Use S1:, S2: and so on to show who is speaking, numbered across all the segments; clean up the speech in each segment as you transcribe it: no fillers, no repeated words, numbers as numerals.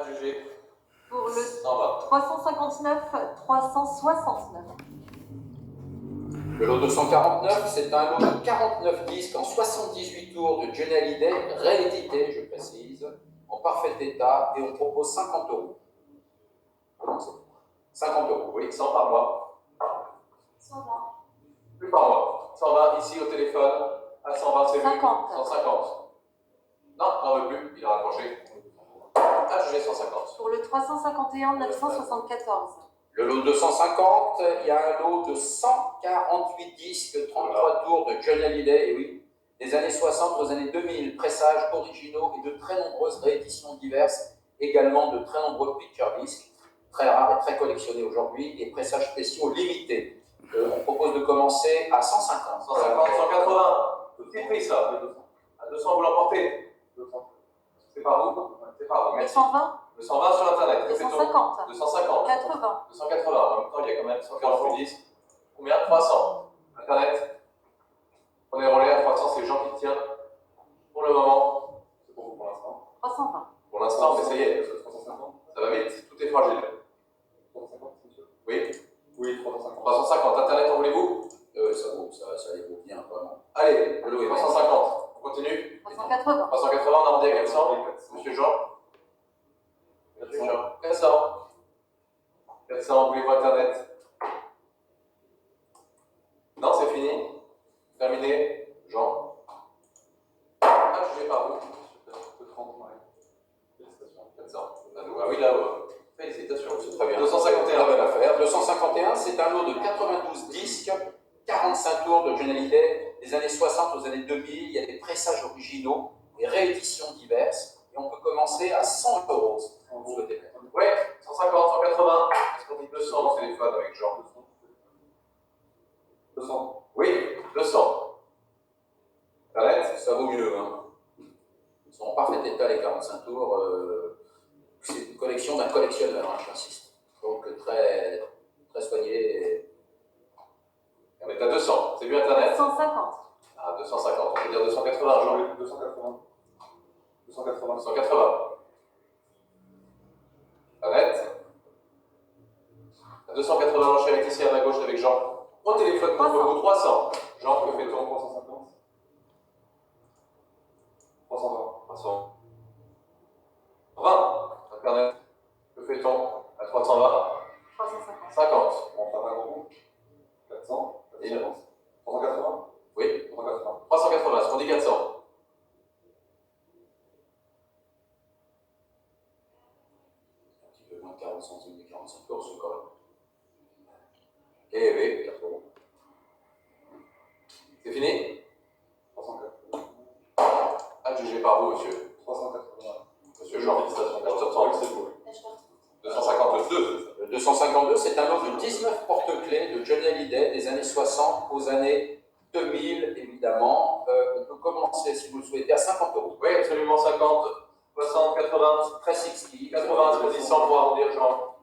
S1: Adjugé.
S2: Pour le
S1: 120.
S2: 359, 369.
S3: Le lot 249, c'est un lot de 49 disques en 78 tours de Johnny Hallyday, réédité, je précise, en parfait état, et on propose 50 euros. 50 euros, oui.
S1: 100 par mois.
S2: 120.
S1: Plus par mois. 120 ici au téléphone. À 120, c'est vu.
S2: 50.
S1: 150. Non, n'en veut plus, il a raccroché. Adjugé 150.
S2: Pour le 351, 974.
S3: Le lot 250, il y a un lot de 148 disques, 33 tours de Johnny Hallyday, et oui, des années 60 aux années 2000, pressages originaux et de très nombreuses rééditions diverses, également de très nombreux picture discs, très rares et très collectionnés aujourd'hui, et pressages spéciaux limités. On propose de commencer à 150.
S1: 150, 180. Petit prix ça. À 200, vous l'emportez. C'est par vous. C'est par vous. Merci.
S2: 220.
S1: Le 120 sur internet.
S2: 250.
S1: 250.
S2: 80.
S1: 280. En même temps, il y a quand même 148 disques. Combien? 300. Internet. On est relais à 300, c'est Jean qui tient. Pour le moment. C'est pour vous pour l'instant.
S2: 320.
S1: Pour l'instant, mais ça y est. 350. Ça va vite, tout est fragile. 350, monsieur. Oui. Oui, 350. 350. Internet, en voulez-vous?
S3: Ça vaut bien, vraiment.
S1: Allez, le lot est 350. On continue?
S2: 380.
S1: 380, on arrondit à 400. Monsieur Jean? Monsieur Jean. 400. 400, voulez-vous Internet? Non, c'est fini. Terminé. Jean. Jugé par vous. 400. Ah oui, là, félicitations. C'est très bien. 251,
S3: belle affaire. 251, c'est un lot de 92 disques, 45 tours de Johnny Hallyday, des années 60 aux années 2000. Il y a des pressages originaux, des rééditions diverses, et on peut commencer à 100 euros, si vous souhaitez.
S1: Ouais, 150, 180. Est-ce qu'on dit 200 au téléphone avec Jean? 200. Oui, 200. Internet,
S3: Ça vaut mieux, hein. Ils sont en parfait état, les 45 tours. C'est une collection d'un collectionneur, hein, j'insiste. Donc très, très soigné. Et...
S1: on est à 200. C'est vu Internet?
S2: 250.
S1: Ah, 250. On peut dire 280, Jean? 280. 280. 280. Internet? À 280, j'enchaîne avec ici à ma gauche avec Jean. Au téléphone contre vous, 300. Jean, que fait-on? 350. 320. 300. 20. Internet. Que fait-on? À 320.
S2: 350.
S1: 50. On fera pas beaucoup. 400. 380. Oui. 380. 380. Est-ce qu'on dit 400?
S3: Un petit peu moins de 40 centimes, mais 45 euros, c'est quand même. Eh oui, 4 euros.
S1: C'est fini? 380. Adjugé par vous, monsieur. 380. Monsieur Jean, félicitations. 430, c'est vous. 252.
S3: Le 252, c'est un lot de 19 porte-clés de Johnny Hallyday des années 60 aux années 2000, évidemment. On peut commencer, si vous le souhaitez, à 50 euros.
S1: Oui, absolument, 50, 60, 80,
S3: Très 60.
S1: 80, est-ce qu'on dit 100 pour arrondir, Jean?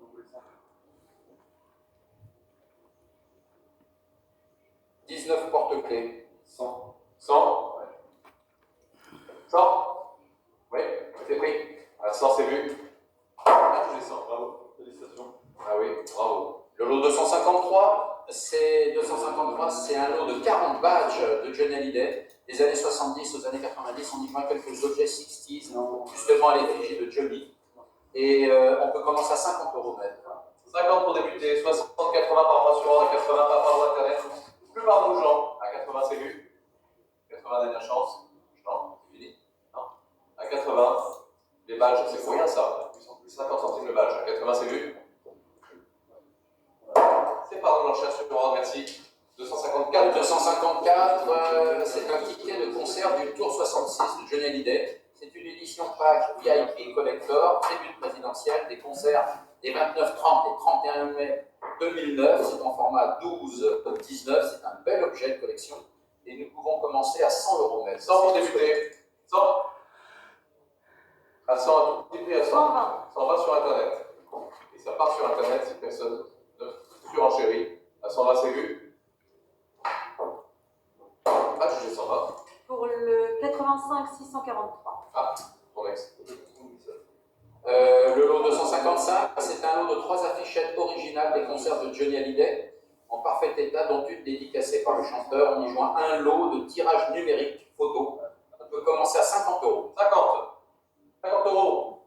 S3: 19 porte-clés.
S1: 100. 100? Ouais. 100? Oui, c'est pris. À 100, c'est vu. Adjugé 100, bravo. Félicitations.
S3: Ah oui, bravo. Le lot 253, c'est un lot de 40 badges de Johnny Hallyday, des années 70 aux années 90. On y voit quelques objets 60s, justement à l'effigie de Johnny. Et on peut commencer à 50 euros même.
S1: 50 pour débuter, 60, 80 par mois sur ordre, 80 par mois internet. Plus par nous, Jean. À 80, c'est vu. 80, dernière chance. Jean, c'est fini. Non. À 80, les badges, c'est pour rien ça. 50 centimes le badge. À 80, c'est vu. C'est par nous, j'en cherche sur ordre, merci. 254.
S3: 254, c'est un ticket de concert du Tour 66 de Johnny Hallyday. C'est une édition pack VIP Collector, tribune présidentielle, des concerts des 29, 30 et 31 mai 2009. C'est en format 12-19. C'est un bel objet de collection. Et nous pouvons commencer à 100 euros même.
S1: 100 pour débuter. 100. À 100, un tout petit prix à 100.
S2: 120.
S1: 120 sur internet. Et ça part sur internet si personne ne surenchérit. À 120, c'est vu. Adjugé 120.
S2: Pour le 85, 643.
S1: Ah, ton ex.
S3: Le lot 55, c'est un lot de 3 affichettes originales des concerts de Johnny Hallyday, en parfait état, dont une dédicacée par le chanteur. On y joint un lot de tirage numérique photo. On peut commencer à 50 €.
S1: 50. 50 €.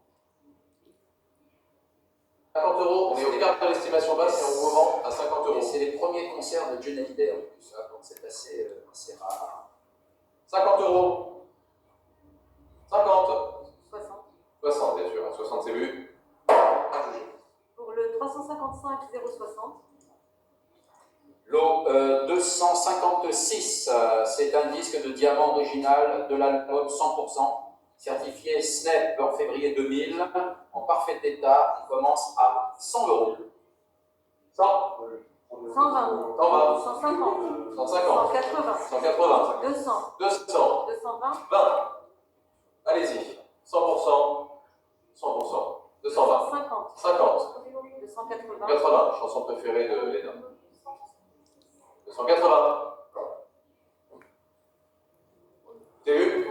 S1: 50 €. On est au quart de l'estimation basse et on revend à 50
S3: Et
S1: €.
S3: c'est les premiers concerts de Johnny Hallyday en plus, hein, donc c'est assez rare.
S1: 50 €. 50.
S2: 60.
S1: 60, bien sûr. 60, c'est vu. À juger.
S2: Pour le 355 060.
S3: Lot 256, c'est un disque de diamant original de l'album 100%, certifié SNEP en février 2000, en parfait état. On commence à 100 €.
S1: 100.
S2: 120.
S1: 120.
S2: 150.
S1: 150.
S2: 180.
S1: 180.
S2: 200.
S1: 200.
S2: 220.
S1: 20. Allez-y. 100%. 100%. 220.
S2: 250.
S1: 50.
S2: 280.
S1: 80. Chanson préférée de Léna. 280. T'as vu?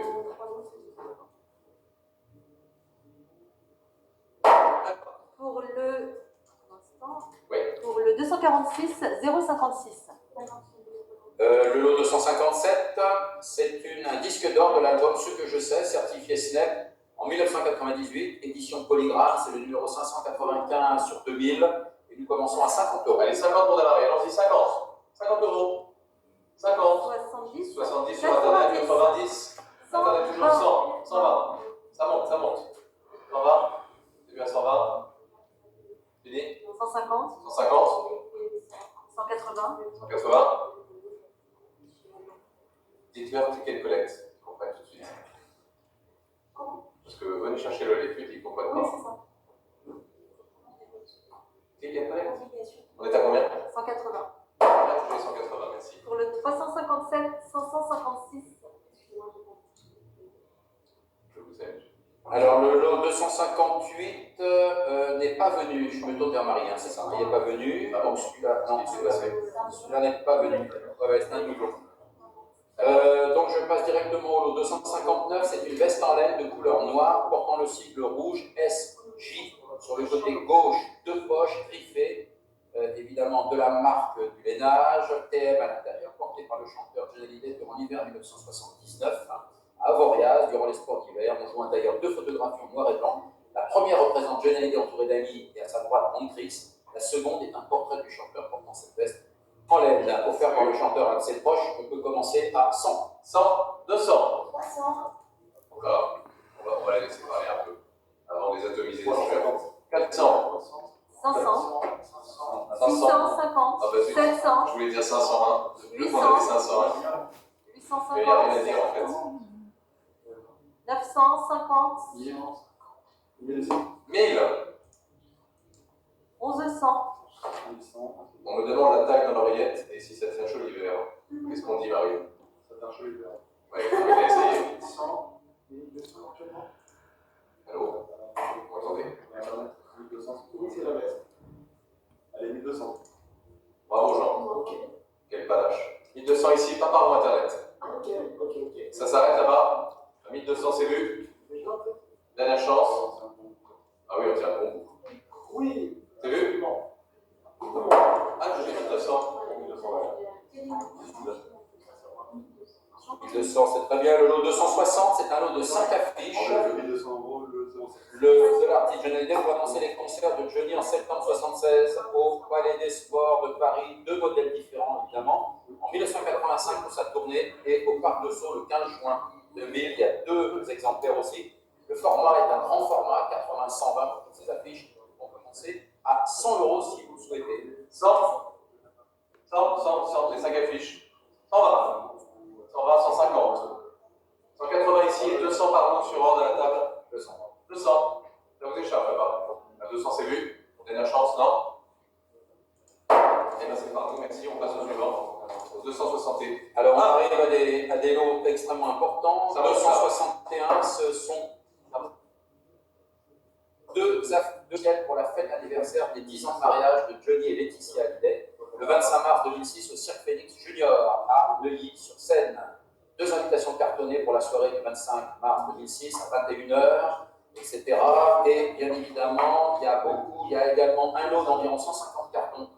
S2: Pour le.
S1: Oui.
S2: Pour le 246 056.
S3: Le lot 257, c'est un disque d'or de l'album Ce que je sais, certifié SNEP en 1998, édition Polygram, c'est le numéro 595 sur 2000, et nous commençons à 50 €.
S1: Allez, 50 pour démarrer. Allons-y, 50. 50 €. 50.
S2: 70.
S1: 70 sur Internet, 90. Internet toujours 100. 120. Ça monte, ça monte. 120. Début à 120. Fini.
S2: 150.
S1: 150.
S2: 180.
S1: 180. Dites-leur quelle collecte. Ils comprennent tout de suite. Parce que venez chercher le lait ils comprennent
S2: Oui,
S1: pas.
S2: c'est ça.
S1: Quelle collecte? On est à combien?
S2: 180.
S1: J'ai 180, merci.
S2: Pour le 357 556.
S1: Je vous aime.
S3: Alors, le lot 258 n'est pas venu. Je me tourne vers Marie, hein, c'est ça, il n'est pas venu.
S1: Ah bon?
S3: Donc celui-là, non, celui-là n'est pas venu. Ouais, c'est un nouveau. Donc je passe directement au lot 259. C'est une veste en laine de couleur noire portant le sigle rouge SJ sur le côté gauche, 2 poches griffées, évidemment de la marque du lainage, TM à l'intérieur, portée par le chanteur Johnny Hallyday durant l'hiver 1979. À Avoriaz, durant les sports d'hiver. On joint d'ailleurs 2 photographies en noir et blanc. La première représente Johnny Hallyday entouré d'amis et à sa droite Hendrix. La seconde est un portrait du chanteur portant cette veste en laine, offert par le chanteur à ses proches. On peut commencer à 100.
S1: 100. 200.
S2: 300.
S1: Encore. On va les laisser parler un peu avant de les atomiser. 400.
S2: 500.
S1: 500.
S2: 650.
S1: Ah bah, c'est-
S2: 700.
S1: Je voulais dire 501. Je voulais
S2: 800.
S1: qu'on ait 501. Mais il n'y a rien à dire en
S2: 850.
S1: fait.
S2: 950.
S1: 1000.
S2: 1100.
S1: On me demande la taille dans l'oreillette et si ça tient chaud l'hiver. Qu'est-ce qu'on dit, Mario?
S4: Ça tient chaud l'hiver.
S1: Ouais, on va essayer.
S4: 100, 1200 actuellement.
S1: Allô? Vous m'entendez?
S4: 1200. Oui, c'est la veste. Allez, 1200.
S1: Bravo, Jean. Quel panache. 1200 ici, pas par internet.
S4: Ok.
S1: Ça s'arrête là-bas. À 1200, c'est vu. Dernière chance. Ah oui, on tient bon bout.
S4: Oui.
S1: C'est vu?
S4: Non.
S1: Ah, j'ai 1200.
S3: 1200, c'est très bien. Le lot 260, c'est un lot de 5 affiches.
S4: Le 1200 €, le 07.
S3: Le de l'artiste Johnny Hallyday pour annoncer les concerts de Johnny en septembre 76 au Palais des Sports de Paris, 2 modèles différents évidemment. En 1985 pour sa tournée et au Parc de Sceaux le 15 juin 2000. Il y a 2 exemplaires aussi. Le format est un grand format, 80-120 pour toutes ces affiches. On peut commencer à 100 € si vous le souhaitez.
S1: 100. 100, les 5 affiches. 120. 120, 150. 180 ici et 200 par nous sur ordre à la table.
S3: 200.
S1: 200. Ça vous échappe là-bas. À 200, c'est vu. Dernière chance, non? Eh bien, c'est parti, merci. On passe au suivant. Au 261.
S3: Alors on arrive à des lots extrêmement importants.
S1: Ça va,
S3: 261, ce sont 2 quêtes pour la fête anniversaire des 10 ans de mariage de Johnny et Laetitia Hallyday, le 25 mars 2006 au Cirque Phoenix Junior à Neuilly-sur-Seine. 2 invitations cartonnées pour la soirée du 25 mars 2006 à 21 h, etc. Et bien évidemment, il y a beaucoup beaucoup. Il y a également un lot d'environ 150 cartons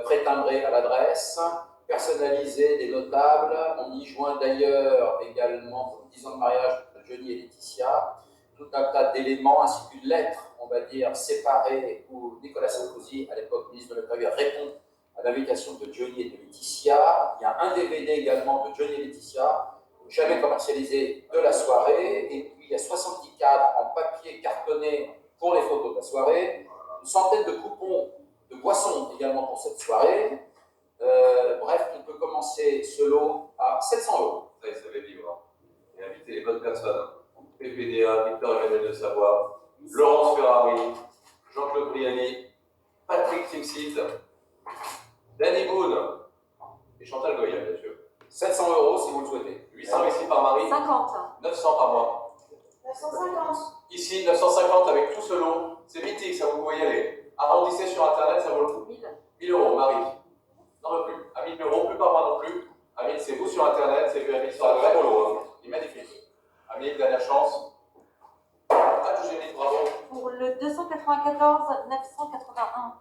S3: pré-timbrés à l'adresse, personnalisés, des notables. On y joint d'ailleurs également, pour le 10 ans de mariage de Johnny et Laetitia, tout un tas d'éléments, ainsi qu'une lettre, on va dire, séparée, où Nicolas Sarkozy, à l'époque ministre de l'Intérieur, répond à l'invitation de Johnny et de Laetitia. Il y a un DVD également de Johnny et Laetitia, jamais commercialisé, de la soirée. Et puis il y a 70 cadres en papier cartonné pour les photos de la soirée, une centaine de coupons de boissons également pour cette soirée. Bref, on peut commencer ce lot à 700 €.
S1: Ça, il savait vivre. Et inviter les bonnes personnes. PPDA, Victor Emmanuel de Savoie, Laurence Ferrari, Jean-Claude Brialy, Patrick Timsit, Danny Boone et Chantal Goya, bien sûr.
S3: 700 € si vous le souhaitez.
S1: 800 ici par Marie,
S2: 50.
S1: 900 par mois.
S2: 950.
S1: Ici, 950 avec tout ce lot. C'est mythique, ça vous pouvez y aller. Arrondissez sur Internet, ça vaut le coup.
S2: 1000.
S1: 1000 €, Marie. Non, non plus. À 1000 €, plus par mois non plus. À 1000, c'est vous sur Internet, c'est vu à 1000 sur un très beau lot. Hein. Il est magnifique. À 1000, dernière chance. Ah, Eugénie, bravo.
S2: Pour le 294 981.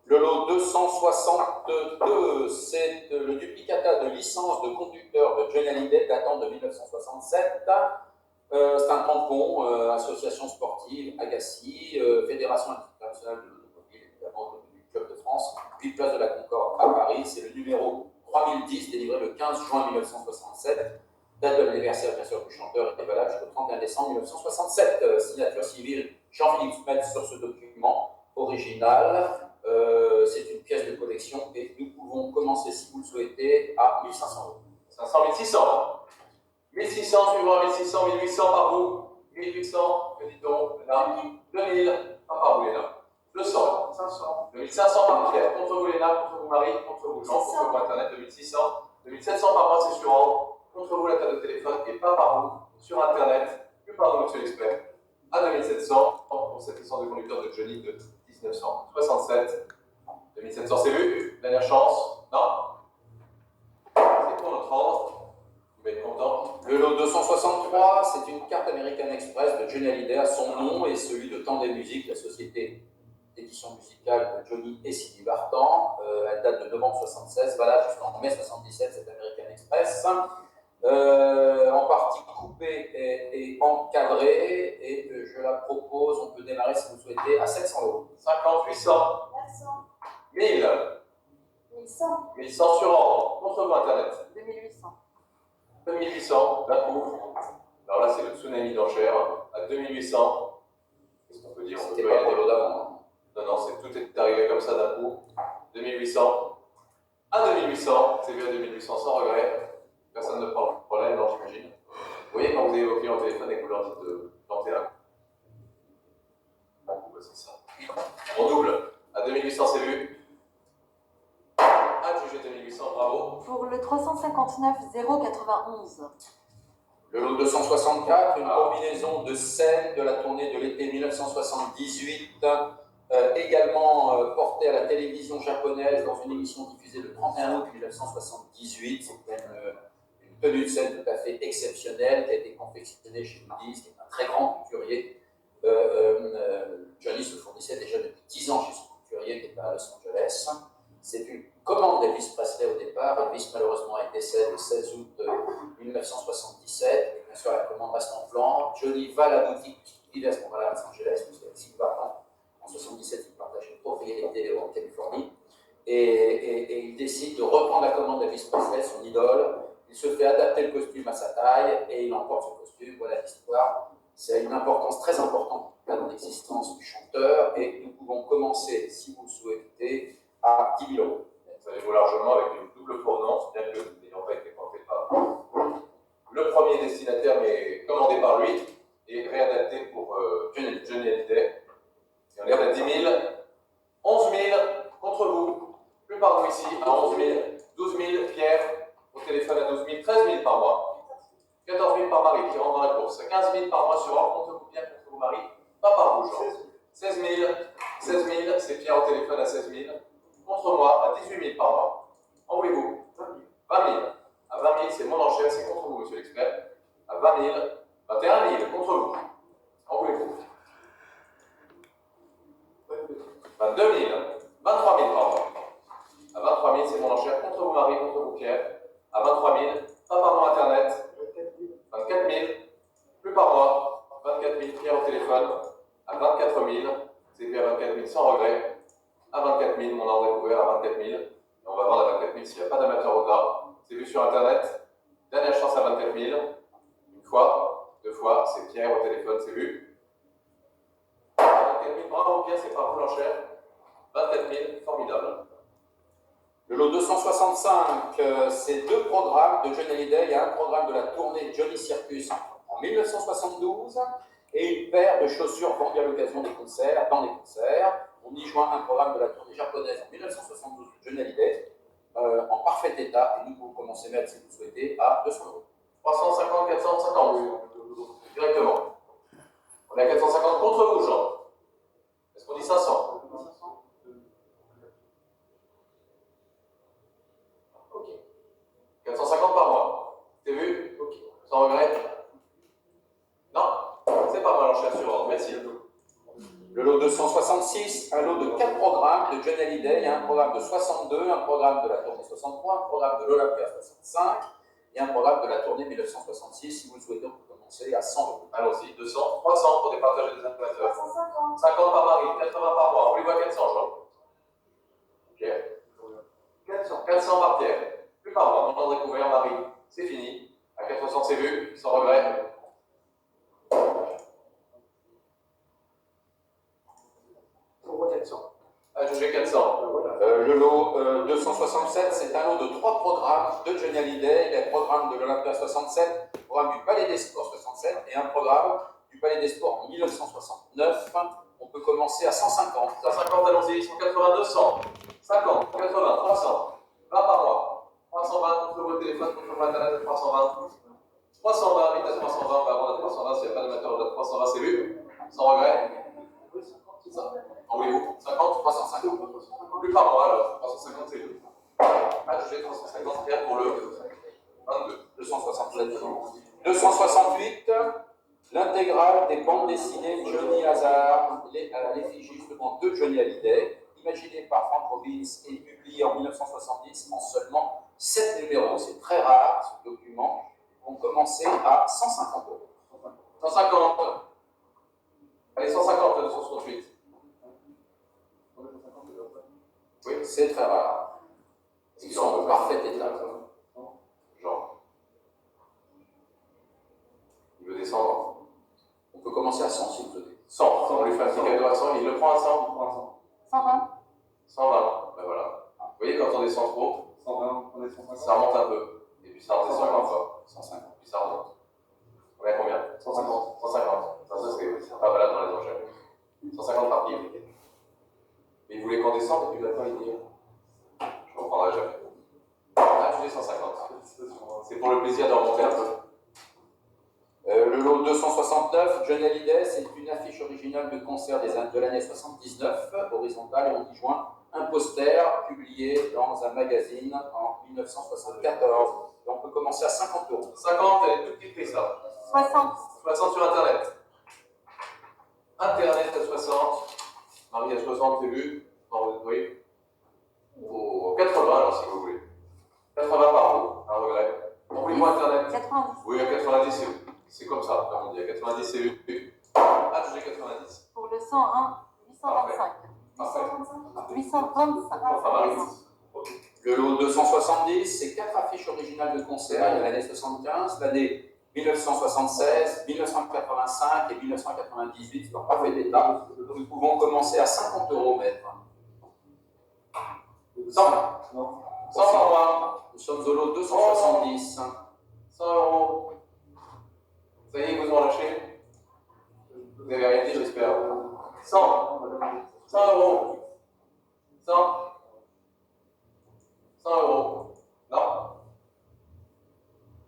S3: Le lot 262, c'est le duplicata de licence de conducteur de Johnny Hallyday datant de 1967. C'est un tampon, association sportive, Agassi, Fédération internationale de l'automobile, évidemment du Club de France, puis Place de la Concorde à Paris. C'est le numéro 3010, délivré le 15 juin 1967. Date de l'anniversaire, bien sûr, du chanteur était valable jusqu'au 31 décembre 1967. Signature civile Jean-Philippe Smet sur ce document original. C'est une pièce de collection et nous pouvons commencer, si vous le souhaitez, à 1500 €.
S1: 500, 1600. 1600, suivant 1600, 1800 par vous. 1800, que dit-on Léna 2000, pas par vous, Léna. 200. 500. 2500 par Pierre. Contre vous, Léna, contre vous, Marie, contre vous, Jean, contre vous, Internet, 2600. 2700 par mois, c'est sur en haut. Contre vous, la table de téléphone, et pas par vous, sur Internet, plus par nous, monsieur l'expert. À 2700, pour cette licence de conducteur de Johnny de 1967. 2700, c'est vu. Dernière chance. Non. C'est pour notre ordre. Vous allez être content.
S3: Le lot 263, c'est une carte American Express de Johnny Hallyday à son nom et celui de Tandem Music, la société d'édition musicale de Johnny et Sylvie Vartan. Elle date de novembre 76, valable jusqu'en mai 77, cette American Express. En partie coupée et encadrée, et je la propose, on peut démarrer si vous souhaitez, à 700 €.
S1: 50, 800.
S2: 900.
S1: 1000.
S2: 1100.
S1: 1100 sur ordre. Contre vous, Internet.
S2: 2800.
S1: 2800, d'un coup. Alors là, c'est le tsunami d'enchères. À 2800. Qu'est-ce qu'on peut dire?
S3: C'était pas pour l'eau d'avant.
S1: Non, non, tout est arrivé comme ça d'un coup. 2800. À 2800. C'est vu à 2800 sans regret. Personne ne prend le problème, non, j'imagine. Vous voyez, quand vous avez vos clients au téléphone et que vous leur dites de tenter un. Bon, c'est ça. On double. À 2800, c'est vu. Adjugé 2800, bravo.
S2: Pour le 359 091.
S3: Le lot 264, une combinaison de scènes de la tournée de l'été 1978, également portée à la télévision japonaise dans une émission diffusée le 31 août 1978. C'était une tenue de scène tout à fait exceptionnelle qui a été confectionnée chez Woodies, qui est un très grand couturier. Johnny se fournissait déjà depuis 10 ans chez son couturier qui est à Los Angeles. C'est une commande d'Elvis Presley au départ. Elvis malheureusement est décédé le 16 août 1977. Et bien sûr, la commande reste en plan. Johnny va à la boutique qu'il à ce moment-là à Los Angeles, puisque Sylvie Vartan, en 1977, il partage une propriété en Californie. Et il décide de reprendre la commande d'Elvis Presley, son idole. Il se fait adapter le costume à sa taille et il emporte son costume. Voilà l'histoire. C'est une importance très importante dans l'existence du chanteur. Et nous pouvons commencer, si vous le souhaitez, à 10 000 €.
S1: Ça les vaut largement avec une double provenance, bien que n'ayant pas été porté par le premier destinataire, mais commandé par lui et réadapté pour Johnny Hallyday. Et on est à 10 000, 11 000 contre vous, plus par vous ici, à 11 000, 12 000, Pierre, au téléphone à 12 000, 13 000 par mois, 14 000 par Marie qui rentre dans la course, 15 000 par mois sur ordre, contre vous, Pierre, contre vous, Marie, pas par vous, Jean. 16 000, c'est Pierre au téléphone à 16 000. Contre moi, à 18 000 par mois. Envoyez-vous. 20 000. À 20 000, c'est mon enchère, c'est contre vous, monsieur l'expert. À 20 000, 21 000, contre vous. Envoyez-vous. 22 000, 23 000, pardon. À 23 000, c'est mon enchère contre vous, Marie, contre vous, Pierre. À 23 000, pas par mois Internet. 24 000, plus par mois. 24 000, Pierre au téléphone. À 24 000, c'est fait à 24 000 sans regret. À 24 000, mon ordre est couvert à 24 000. Et on va vendre à 24 000 s'il n'y a pas d'amateur au gras. C'est vu sur Internet. Dernière chance à 24 000. Une fois, deux fois, c'est Pierre au téléphone, c'est vu. 24 000, bravo Pierre, c'est par vous l'enchère. 24 000, formidable.
S3: Le lot 265, c'est deux programmes de Johnny Hallyday. Il y a un programme de la tournée Johnny Circus en 1972 et une paire de chaussures vendues à l'occasion des concerts, dans les concerts. On y joint un programme de la tournée japonaise en 1972 de Johnny Hallyday en parfait état. Et nous pouvons commencer à mettre, si vous souhaitez, à 200 €.
S1: 350, 450. Directement. On est à 450 contre vous, Jean. Est-ce qu'on dit 500? Ok. 450 par mois. C'est vu? Ok. Sans regret? Non? C'est pas mal l'enchère sur ordre. Merci.
S3: Le lot 266, un lot de 4 programmes de Johnny Hallyday. Il y a un programme de 62, un programme de la tournée 63, un programme de l'Olympia 65 et un programme de la tournée 1966. Si vous le souhaitez, on peut commencer à 100 €.
S1: Allons-y. 200, 300 pour départager des animateurs.
S2: 350.
S1: 50 par Marie, 80 par mois. On lui voit 400, Jean. Pierre. 400 par Pierre. Plus par mois. Mon ordre est couvert, Marie. C'est fini. À 400, c'est vu. Sans regret. Adjugé 400.
S3: Le lot 267, c'est un lot de 3 programmes de Johnny Hallyday. Il y a le programme de l'Olympia 67, le programme du Palais des Sports 67 et un programme du Palais des Sports en 1969. On peut commencer à 150.
S1: 150, allons-y. 180, 200. 50, 80, 300. 20 par mois. 320 contre votre téléphone, contre votre internet, 320. 320, vite à 320. On va vendre à 320 s'il n'y a pas d'amateur de 320, c'est vu. Sans regret. En voulez-vous 50, 350. Plus par mois alors. 350, c'est vu. Adjugé 350, Pierre pour le 22.
S3: 267. 268, l'intégrale des bandes dessinées Johnny Hazard, à l'effigie justement de Johnny Hallyday, imaginé par Frank Robbins et publié en 1970 en seulement 7 numéros. C'est très rare ce document. On commençait à 150 €.
S1: 150. Allez, 150, 268.
S3: Oui, c'est très rare. Ils sont en parfait état.
S1: Jean. Il veut descendre.
S3: On peut commencer à 100 si vous voulez.
S1: 100. On lui fait un petit cadeau à 100. Il le prend à 100.
S2: 120.
S1: 120. Ben voilà. Vous voyez, quand on descend trop,
S4: 120, on est 150.
S1: ça remonte un peu. Et puis ça redescend encore une fois.
S3: 150.
S1: Puis ça remonte. On est à combien?
S4: 150.
S1: 150. Ça c'est pas valable dans les enchères. 150 par pied. Mais il voulait qu'on descende et puis maintenant il dit je ne reprendrai jamais. Ah, tu dis 150. C'est pour le plaisir de remonter un peu.
S3: Le lot 269, Johnny Hallyday, c'est une affiche originale de concert de l'année 79, horizontale, et on y joint un poster publié dans un magazine en 1974. Et on peut commencer à 50 €.
S1: 50, elle est tout petite prix ça.
S2: 60.
S1: 60 sur Internet. Internet à 60. Marie à 60, c'est vu. Oui. Au 80 alors si vous voulez. 80 par mois, un regret. On voulait voir Internet.
S2: 90.
S1: Oui, à 90, c'est comme ça, comme on dit. À 90, c'est vu. Ah, je dis 90.
S2: Pour le 101, 825. 825.
S1: Enfin, Marie.
S3: Le lot 270, c'est 4 affiches originales de concert de l'année 75, l'année 1976, 1985 et 1998, dans parfait état. Nous pouvons commencer à 50 € mètre.
S1: 100.
S4: Non.
S1: 100 par mois.
S3: Nous sommes au lot 270.
S1: 100 €. Ça y est, ils vous ont lâché. Vous avez arrêté, j'espère. 100. 100 €. 100. 100 €. Non.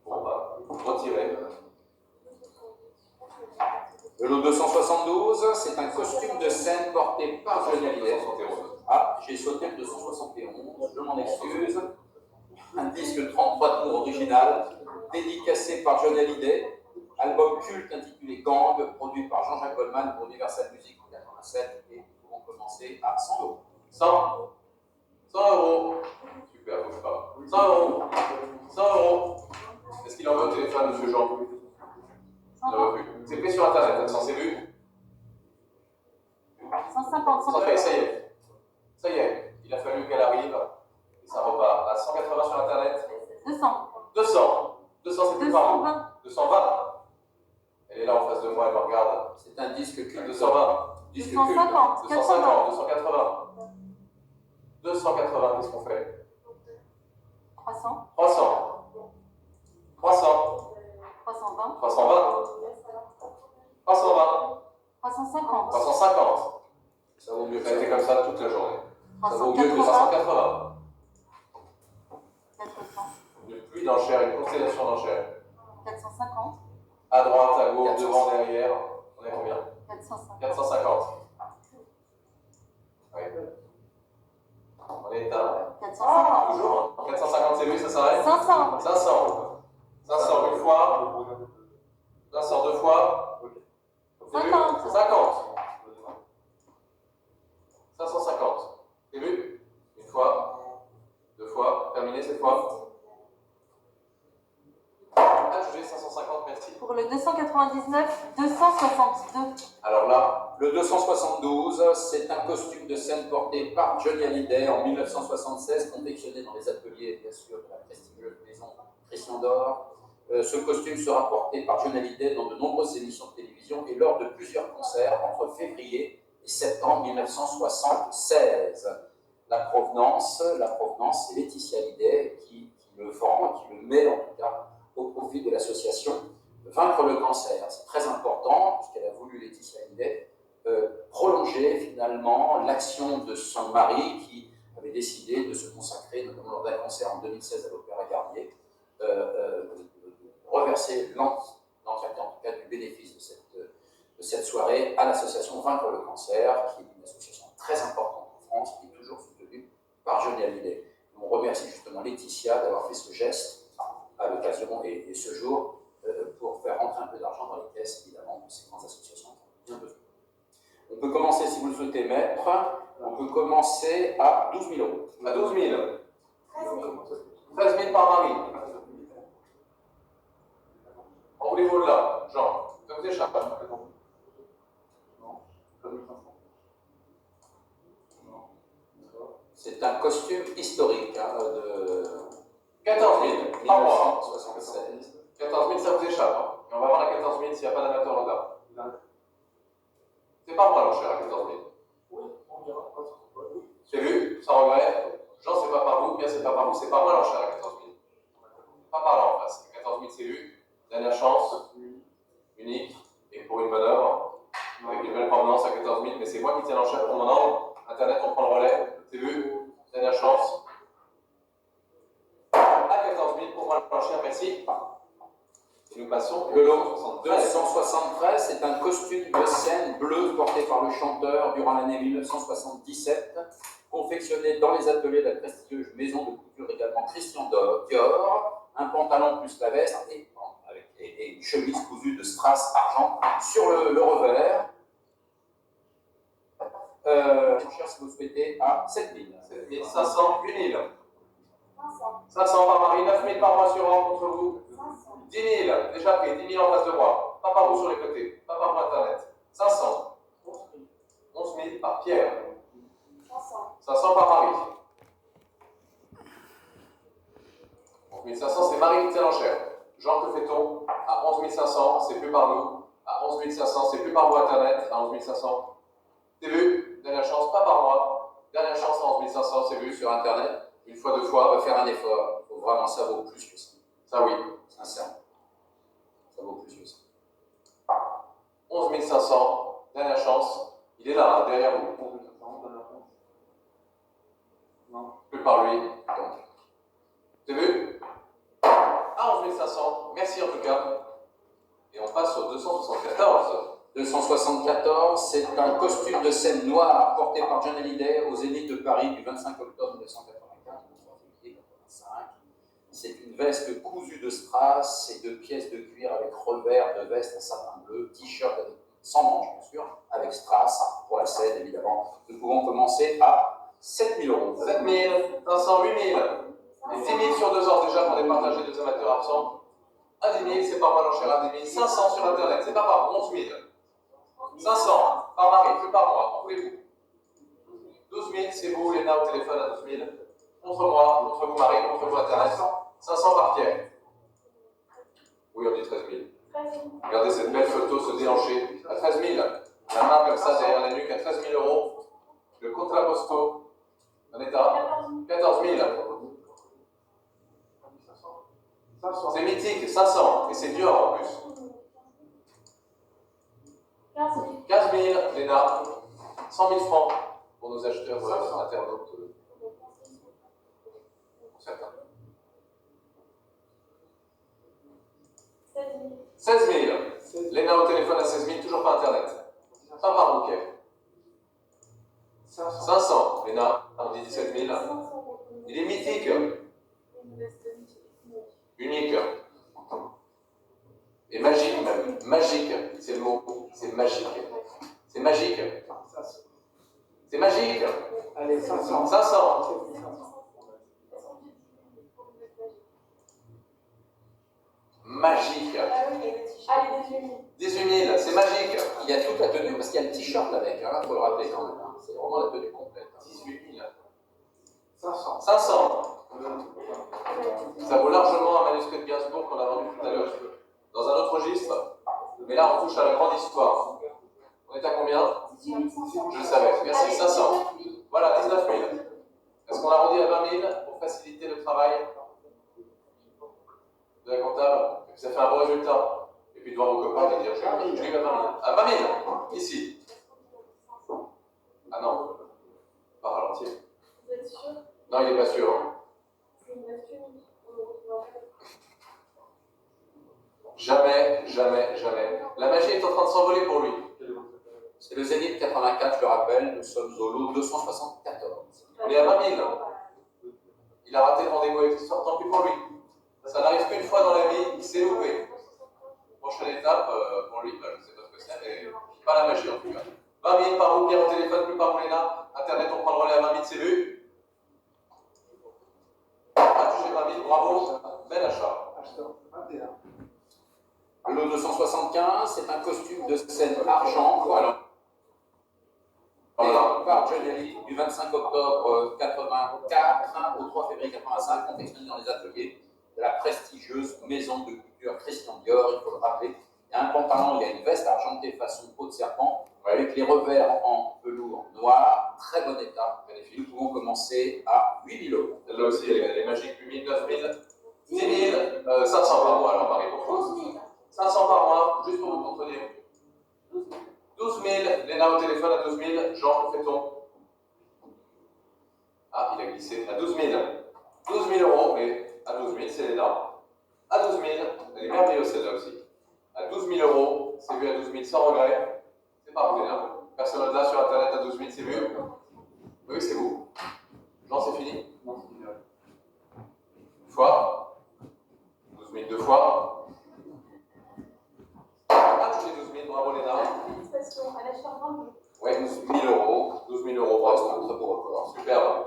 S1: Bon, bah, retirez.
S3: Le lot 272, c'est un costume de scène porté par Johnny Hallyday.
S1: 271.
S3: Ah, j'ai sauté le 271, je m'en excuse. Un disque 33 tours original, dédicacé par Johnny Hallyday. Album culte intitulé Gang, produit par Jean-Jacques Goldman pour Universal Music en 87. Et nous pouvons commencer à 100 €.
S1: 100. 100 euros. Super, bouge pas. 100 euros. 100 euros. Est-ce qu'il en veut au téléphone, monsieur Jean? Il n'en veut plus. C'est pris sur Internet, absent, c'est vu?
S2: 150,
S1: Ça y est, ça y est. Ça y est. Il a fallu qu'elle arrive. Et ça repart. À 180 sur Internet.
S2: 200.
S1: 200. 200, c'est plus par an.
S2: 220.
S1: 220. Elle est là en face de moi, elle me regarde.
S3: C'est un disque culte.
S1: 220.
S3: Disque
S2: 250.
S1: 250, 280. 280, qu'est-ce qu'on fait?
S2: 300.
S1: 300. 300.
S2: 320.
S1: 320. 320.
S2: 350.
S1: 350.
S3: Ça vaut mieux
S1: Ça a été comme ça toute la journée. Ça vaut mieux que
S2: 380.
S1: 380.
S2: 400.
S1: Une pluie d'enchères, une constellation d'enchères.
S2: 450.
S1: À droite, à gauche,
S3: 400.
S1: devant, derrière. On est combien?
S2: 450.
S1: 450. Oui. On est éteint.
S2: 450.
S1: Toujours. 450, c'est lui, ça s'arrête?
S2: 500.
S1: 500. 500 une fois. 500 deux fois. C'est vu?
S2: 50.
S1: 50. 550. C'est vu? Une fois. Deux fois. Terminé cette fois. Adjugé 550, merci.
S2: Pour le 299, 262.
S3: Alors là, le 272, c'est un costume de scène porté par Johnny Hallyday en 1976, confectionné dans les ateliers, bien sûr, de la prestigieuse maison Christian d'Or. Ce costume sera porté par Johnny Hallyday dans de nombreuses émissions de télévision et lors de plusieurs concerts entre février et septembre 1976. La provenance, c'est Laetitia Hallyday qui le vend, qui le met en tout cas au profit de l'association Vaincre le cancer. C'est très important, puisqu'elle a voulu, Laetitia Hallyday, prolonger finalement l'action de son mari qui avait décidé de se consacrer, notamment lors d'un concert en 2016 à l'Opéra Garnier, reverser l'entièreté en tout cas du bénéfice de cette soirée à l'association Vaincre le cancer, qui est une association très importante en France, qui est toujours soutenue par Johnny Hallyday. On remercie justement Laetitia d'avoir fait ce geste à l'occasion et ce jour pour faire rentrer un peu d'argent dans les caisses, évidemment, de ces grandes associations qui ont bien besoin. On peut commencer, si vous le souhaitez, maître, on peut commencer à 12 000 euros.
S1: À 12 000. 13 000 par mari. Enroulez-vous là, Jean. Ça vous échappe.
S3: C'est un costume historique de
S1: 14 000 par mois.
S3: 1976.
S1: 14 000, ça vous échappe. Hein. Et on va voir la 14 000 s'il n'y a pas d'amateur là. C'est pas moi l'enchère à 14 000.
S4: Oui, on verra.
S1: C'est vu, sans regret. Jean, c'est pas par vous, bien c'est pas par vous, c'est pas moi l'enchère à 14 000. Pas par là en face. 14 000, c'est vu. Dernière chance, unique, et pour une bonne œuvre, avec une belle provenance à 14 000, mais c'est moi qui tiens l'enchère pour mon angle. Internet, on prend le relais. C'est vu. Dernière chance. À 14 000 pour moi l'enchère, merci. Et nous passons
S3: Le lot
S1: 273.
S3: 273, c'est un costume de scène bleu porté par le chanteur durant l'année 1977, confectionné dans les ateliers de la prestigieuse maison de couture également Christian Dior, un pantalon plus la veste et une chemise cousue de strass argent sur le revers. Si vous souhaitez, à 7 000.
S1: 7 500, une île. 500 par mari, 9 000 par mois sur an contre vous. 10 000, déjà pris, 10 000 en face de moi. Pas par vous sur les côtés, pas par moi internet. 500. 11 000 par Pierre. 500 par Marie. 11 500, c'est Marie qui tient l'enchère. Jean, que fait-on? À 11 500, c'est plus par nous. À 11 500, c'est plus par vous internet. À 11 500. C'est vu? Dernière chance, pas par moi. Dernière chance à 11 500, c'est vu sur internet. Une fois, deux fois,
S3: On va faire un effort. Il faut vraiment, ça vaut plus que ça.
S1: ça oui.
S3: Sincèrement. Ça vaut plus que ça.
S1: 11 500, dernière chance. Il est là, hein, derrière vous. Plus par lui. Donc. C'est vu? À 11 500, merci en tout cas. Et on passe au 274.
S3: 274, c'est un costume de scène noire porté par Johnny Hallyday au Zénith de Paris du 25 octobre 1995 au 3 février 1985. C'est une veste cousue de strass et de pièces de cuir avec revers de veste à satin bleu, t-shirt sans manches bien sûr, avec strass pour la scène évidemment. Nous pouvons commencer à 7 000 euros.
S1: 7 000, 500, 8 000. Et 10 000 sur 2 ans déjà qu'on est partagé deux amateurs absents. À 10 000, c'est par mois l'enchère à 10 000. 500 sur Internet, c'est pas par 11 000. 500 par mari, plus par mois, entre vous. 12 000, c'est vous, Léna, au téléphone à 12 000. Contre moi, contre vous, Marie, contre vous, Internet. 500 par Pierre. Oui, on dit 13 000. Regardez cette belle photo se déhancher à 13 000. La main comme ça derrière la nuque à 13 000 euros. Le contraposto, on est à 14 000. C'est mythique, 500. Et c'est Dior en plus. 15 000, Léna. 100 000 francs pour nos acheteurs internautes. Pour certains. 16 000. Léna au téléphone à 16 000, toujours pas Internet. Pas par bouquet. 500. Léna, on dit 17 000. Il est mythique. Unique. Et magique même. Magique, c'est le mot. C'est magique. C'est magique. C'est magique.
S4: Allez, 500.
S1: 500. Magique. 18 000, c'est magique.
S3: Il y a toute la tenue parce qu'il y a le t-shirt avec, il faut le rappeler quand même. Hein. C'est vraiment la tenue complète.
S1: 18 000.
S4: 500.
S1: 500. Ça vaut largement un manuscrit de Gainsbourg qu'on a vendu tout à l'heure. Dans un autre registre. Mais là, on touche à la grande histoire. On est à combien? Je le savais. Merci, 500. Voilà, 19 000. Est-ce qu'on arrondit à 20 000 pour faciliter le travail de la comptable? Ça fait un bon résultat. Et puis devant vos copains, et dire je lui mets 20 000. À 20 000, ici. Ah non, pas ralentir. Non, il n'est pas sûr. Jamais, jamais, jamais. La magie est en train de s'envoler pour lui.
S3: C'est le Zénith 84, je le rappelle, nous sommes au lot 274.
S1: On est à 20 000. Il a raté le rendez-vous avec l'histoire, tant pis pour lui. Ça n'arrive qu'une fois dans la vie, il s'est loupé. Prochaine étape, pour lui, je ne sais pas ce que c'est, mais pas la magie en tout cas. 20 000 par vous, Pierre au téléphone, plus par vous, Léna. Internet, on prend le relais à 20 000, c'est vu. Ah, tu j'ai 20 000, bravo. Bel achat.
S4: Acheteur, 21.
S3: Le lot 275, c'est un costume de scène argent, voilà. Par Johnny du 25 octobre 84 au 3 février 85, confectionné dans les ateliers de la prestigieuse maison de couture Christian Dior, il faut le rappeler. Il y a un pantalon, il y a une veste argentée façon peau de serpent, avec les revers en velours noir, très bon état. Nous pouvons commencer à 8 000 euros.
S1: Là aussi, elle est magique, 8 000, 9 000, 10 000, 500 par mois, alors Marie, pour vous. 500 par mois, juste pour vous contredire. 12 000, Léna au téléphone à 12 000, Jean, que fait-on? Ah, il a glissé, à 12 000. 12 000 euros, mais à 12 000, c'est Léna. À 12 000, elle est merveilleuse celle-là aussi. À 12 000 euros, c'est vu à 12 000 sans regret. C'est pas vous, Léna. Personne là sur Internet à 12 000, c'est vu. Oui, c'est vous. Jean, c'est fini?
S4: Non, c'est fini.
S1: Une fois. 12 000 deux fois. Ah, touché 12 000, bravo Léna. Oui, 12 000 euros. 12 000 euros, bravo.
S3: Très beau record.
S1: Superbe.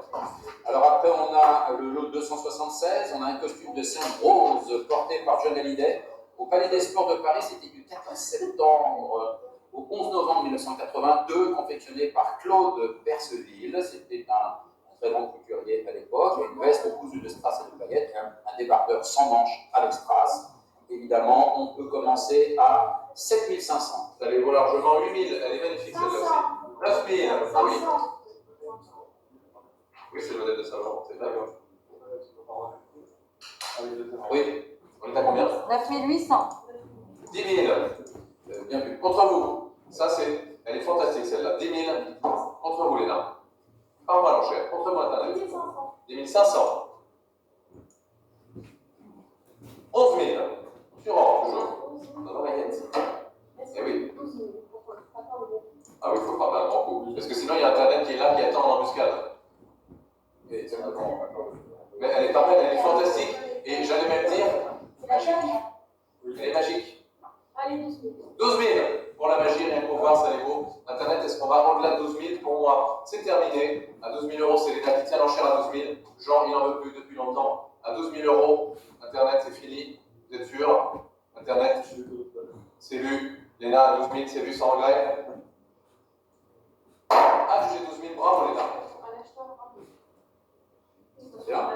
S3: Alors après, on a le lot 276, on a un costume de scène rose porté par John Hallyday au Palais des Sports de Paris. C'était du 14 septembre au 11 novembre 1982, confectionné par Claude Perceville. C'était un très bon couturier à l'époque. Une veste cousue de strass et de paillettes, un débardeur sans manches avec strass. Évidemment, on peut commencer à 7 500.
S1: Ça les vaut largement 8 000. Elle est magnifique celle-là aussi. 9 000. Ah oui. Oui, c'est le modèle de salon. C'est d'accord. Oui. On est à combien?
S2: 9 800.
S1: 10 000. Bien vu. Contre vous. Ça, c'est. Elle est fantastique celle-là. 10 000. Contre vous, Léna. Par moi l'enchère. Contre moi, Internet. 10 500. 11 000. Tu rentres toujours. Dans l'oreillette. Eh oui. Ah oui, il faut frapper un grand coup. Parce que sinon, il y a Internet qui est là, qui attend en embuscade.
S3: Exactement.
S1: Mais elle est pas belle, elle est fantastique. Et j'allais même dire, magique. Elle est magique. 12 000 pour la magie, rien pour voir, ça les vaut. Internet, est-ce qu'on va au-delà de 12 000? Pour moi, c'est terminé. À 12 000 euros, c'est l'État qui tient l'enchère à 12 000. Jean, il n'en veut plus depuis longtemps. À 12 000 euros, Internet, c'est fini. Vous êtes sûr? Internet, c'est vu. Léna, à 12 000, c'est vu sans regret. Ah, jugé 12 000, bravo Léna.
S3: Bien.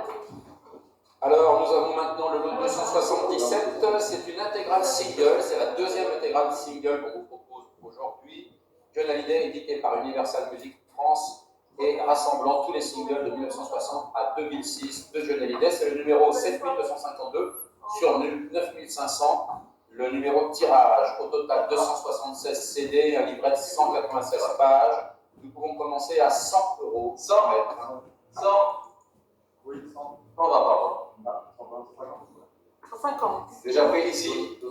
S3: Alors, nous avons maintenant le lot 277. C'est une intégrale single. C'est la deuxième intégrale single qu'on vous propose aujourd'hui. John Hallyday, édité par Universal Music France et rassemblant tous les singles de 1960 à 2006 de John Hallyday. C'est le numéro 7252 sur 9500. Le numéro de tirage. Au total, 276 CD, un livret de 196 pages. Nous pouvons commencer à 100 euros.
S1: 100 100.
S4: Oui, 100.
S1: On va pas.
S4: Ah, 120, 150.
S2: 150.
S1: Déjà pris ici.